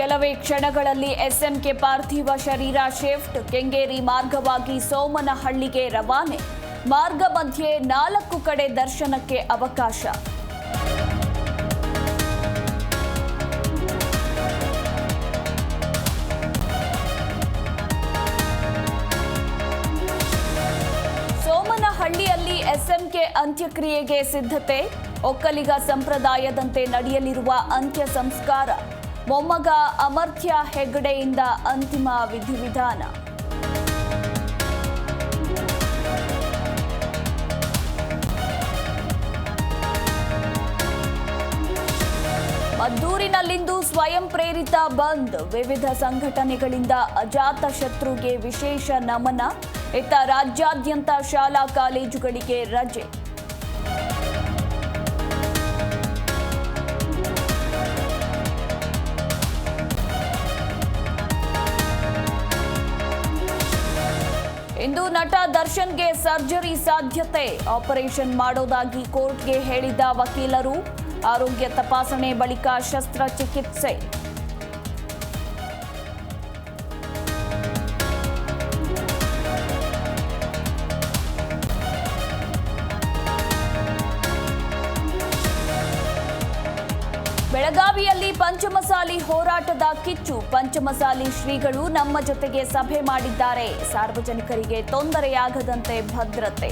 ಕೆಲವೇ ಕ್ಷಣಗಳಲ್ಲಿ ಎಸ್ಎಂಕೆ ಪಾರ್ಥಿವ ಶರೀರ ಶಿಫ್ಟ್ ಕೆಂಗೇರಿ ಮಾರ್ಗವಾಗಿ ಸೋಮನಹಳ್ಳಿಗೆ ರವಾನೆ ಮಾರ್ಗ ಮಧ್ಯೆ 4 ಕಡೆ ದರ್ಶನಕ್ಕೆ ಅವಕಾಶ ಸೋಮನಹಳ್ಳಿಯಲ್ಲಿ ಎಸ್ಎಂಕೆ ಅಂತ್ಯಕ್ರಿಯೆಗೆ ಸಿದ್ಧತೆ ಒಕ್ಕಲಿಗ ಸಂಪ್ರದಾಯದಂತೆ ನಡೆಯಲಿರುವ ಅಂತ್ಯ ಸಂಸ್ಕಾರ ಮೊಮ್ಮಗ ಅಮರ್ತ್ಯ ಹೆಗ್ಗಡೆಯಿಂದ ಅಂತಿಮ ವಿಧಿವಿಧಾನ ಮದ್ದೂರಿನಲ್ಲಿಂದು ಸ್ವಯಂ ಪ್ರೇರಿತ ಬಂದ್ ವಿವಿಧ ಸಂಘಟನೆಗಳಿಂದ ಅಜಾತ ಶತ್ರುಗೆ ವಿಶೇಷ ನಮನ ಇತ್ತ ರಾಜ್ಯಾದ್ಯಂತ ಶಾಲಾ ಕಾಲೇಜುಗಳಿಗೆ ರಜೆ ಇಂದು ನಟ ದರ್ಶನ್ಗೆ ಸರ್ಜರಿ ಸಾಧ್ಯತೆ ಆಪರೇಷನ್ ಮಾಡೋದಾಗಿ ಕೋರ್ಟ್ಗೆ ಹೇಳಿದ್ದ ವಕೀಲರು ಆರೋಗ್ಯ ತಪಾಸಣೆ ಬಳಿಕ ಶಸ್ತ್ರಚಿಕಿತ್ಸೆ ಬೆಳಗಾವಿಯಲ್ಲಿ ಪಂಚಮಸಾಲಿ ಹೋರಾಟದ ಕಿಚ್ಚು ಪಂಚಮಸಾಲಿ ಶ್ರೀಗಳು ನಮ್ಮ ಜೊತೆಗೆ ಸಭೆ ಮಾಡಿದ್ದಾರೆ ಸಾರ್ವಜನಿಕರಿಗೆ ತೊಂದರೆಯಾಗದಂತೆ ಭದ್ರತೆ